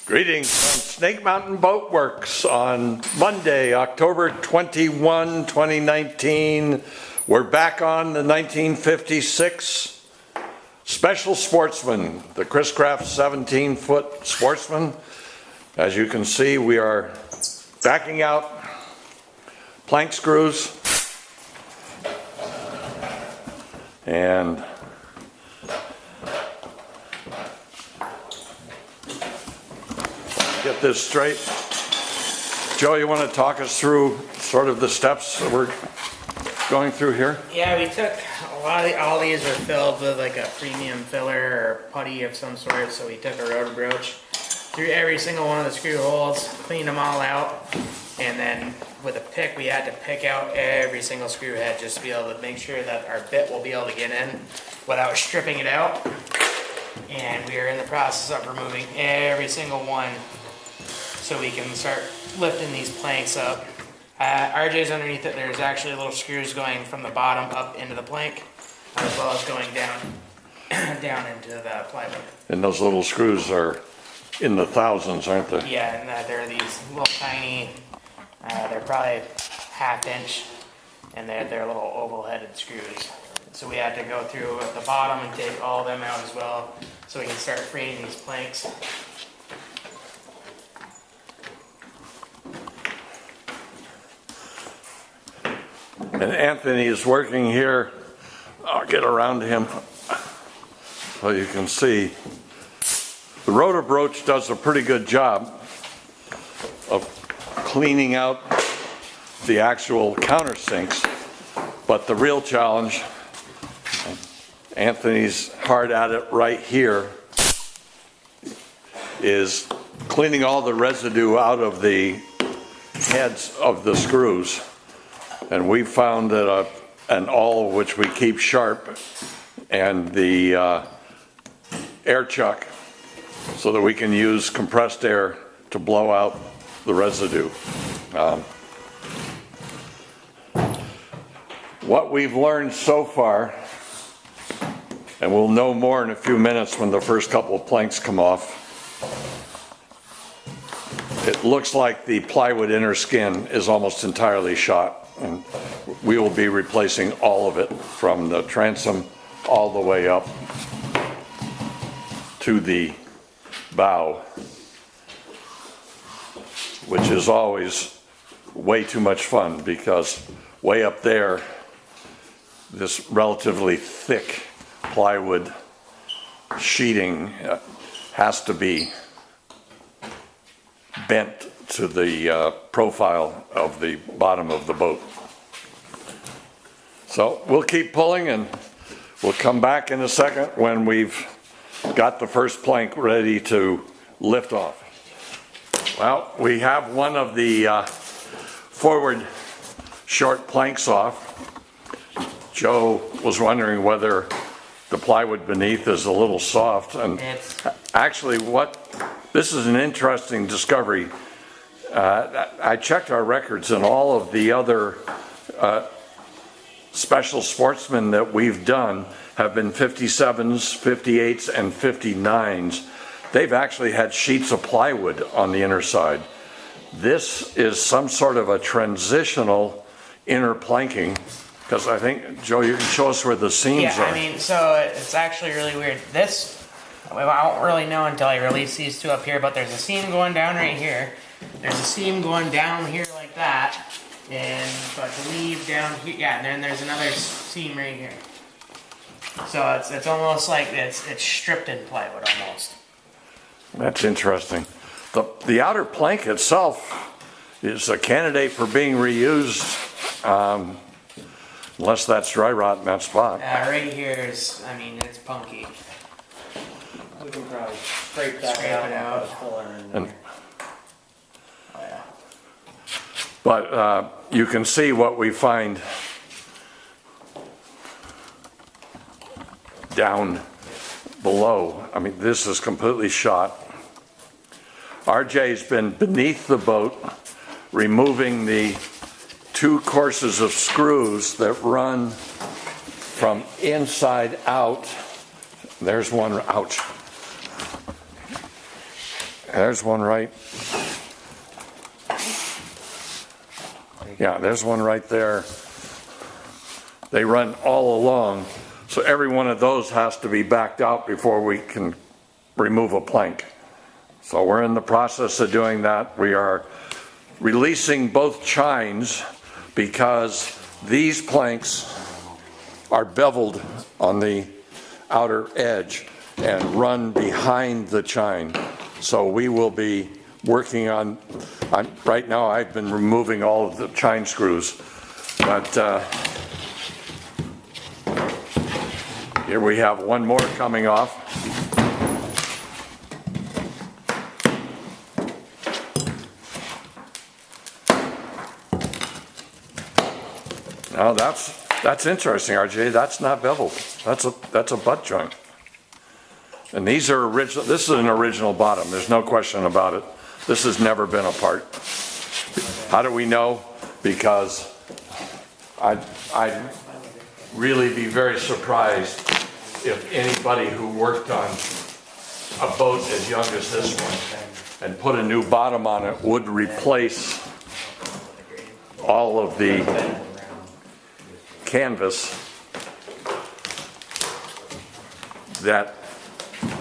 Greetings from Snake Mountain Boat Works on Monday, October 21, 2019. We're back on the 1956 Special Sportsman, the Cris 17-foot Sportsman. As you can see, we are backing out plank screws and get this straight. Joe, you want to talk us through sort of the steps that we're going through here? Yeah, we took a lot of all these are filled with like a premium filler or putty of some sort, so we took a rotor broach through every single one of the screw holes, cleaned them all out, and then with a pick we had to pick out every single screw head just to be able to make sure that our bit will be able to get in without stripping it out. And we are in the process of removing every single one so we can start lifting these planks up. RJ's underneath it. There's actually little screws going from the bottom up into the plank, as well as going down into the plywood. And those little screws are in the thousands, aren't they? Yeah, and they're these little tiny, they're probably ½ inch, and they're little oval-headed screws. So we had to go through at the bottom and take all of them out as well, so we can start freeing these planks. And Anthony is working here. I'll get around to him so you can see. The rotor broach does a pretty good job of cleaning out the actual countersinks, but the real challenge, Anthony's hard at it right here, is cleaning all the residue out of the heads of the screws. And we found that an awl which we keep sharp and the air chuck so that we can use compressed air to blow out the residue. What we've learned so far, and we'll know more in a few minutes when the first couple of planks come off, it looks like the plywood inner skin is almost entirely shot. And we will be replacing all of it from the transom all the way up to the bow, which is always way too much fun because way up there, this relatively thick plywood sheeting has to be bent to the profile of the bottom of the boat. So we'll keep pulling and we'll come back in a second when we've got the first plank ready to lift off. Well, we have one of the forward short planks off. Joe was wondering whether the plywood beneath is a little soft, and actually this is an interesting discovery. I checked our records, and all of the other Special Sportsmen that we've done have been 57s, 58s, and 59s. They've actually had sheets of plywood on the inner side. This is some sort of a transitional inner planking, because I think, Joe, you can show us where the seams are. Yeah, I mean, so it's actually really weird. This, I won't really know until I release these two up here, but there's a seam going down right here. There's a seam going down here like that, and but to leave down here, yeah, and then there's another seam right here. So it's almost like it's stripped in plywood almost. That's interesting. The outer plank itself is a candidate for being reused, unless that's dry rot in that spot. Right here is, I mean, it's punky. We can probably scrape that out. And, but you can see what we find down below. I mean, this is completely shot. RJ's been beneath the boat, removing the two courses of screws that run from inside out. There's one, ouch. There's one right. Yeah, there's one right there. They run all along, so every one of those has to be backed out before we can remove a plank. So we're in the process of doing that. We are releasing both chines because these planks are beveled on the outer edge and run behind the chine. So we will be working on, right now I've been removing all of the chine screws, but here we have one more coming off. Now that's interesting, RJ. That's not beveled. That's a butt joint. And these are original. This is an original bottom. There's no question about it. This has never been apart. How do we know? Because I'd really be very surprised if anybody who worked on a boat as young as this one and put a new bottom on it would replace all of the canvas that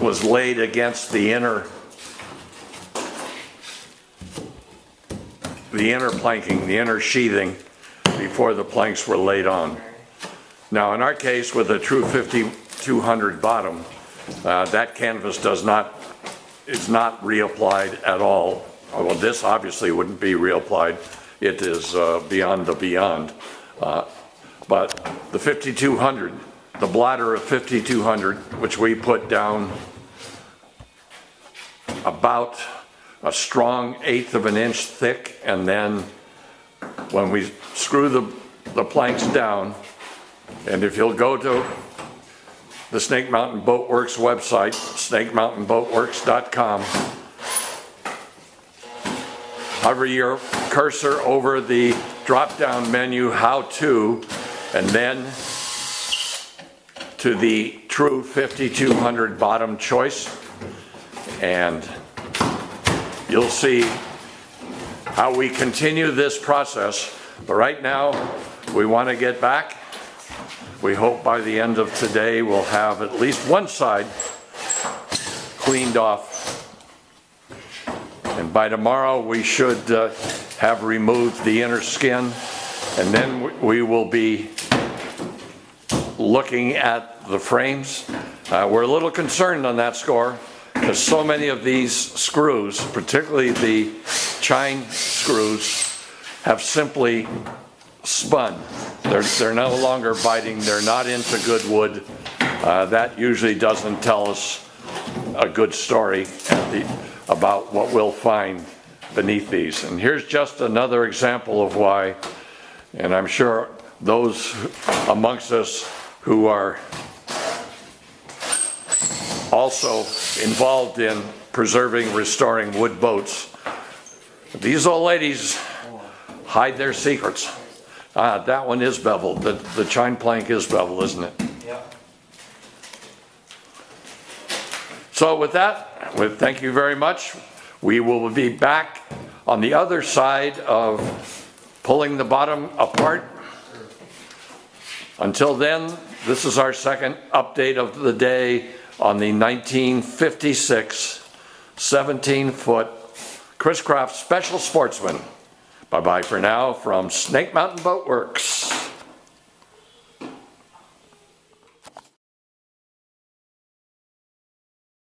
was laid against the inner planking, the inner sheathing before the planks were laid on. Now in our case with a true 5200 bottom, that canvas is not reapplied at all. Well, this obviously wouldn't be reapplied. It is beyond the beyond. But the 5200, the bladder of 5200, which we put down about a strong 1/8 of an inch thick, and then when we screw the planks down, and if you'll go to the Snake Mountain Boat Works website, snakemountainboatworks.com, hover your cursor over the drop-down menu, How To, and then to the true 5200 bottom choice, and you'll see how we continue this process. But right now we want to get back. We hope by the end of today we'll have at least one side cleaned off, and by tomorrow we should have removed the inner skin, and then we will be looking at the frames. We're a little concerned on that score because so many of these screws, particularly the chine screws, have simply spun. They're no longer biting. They're not into good wood. That usually doesn't tell us a good story about what we'll find beneath these. And here's just another example of why, and I'm sure those amongst us who are also involved in preserving, restoring wood boats, these old ladies hide their secrets. That one is beveled. The chine plank is beveled, isn't it? Yep. So with that, thank you very much. We will be back on the other side of pulling the bottom apart. Until then, this is our second update of the day on the 1956 17-foot Cris Special Sportsman. Bye-bye for now from Snake Mountain Boat Works.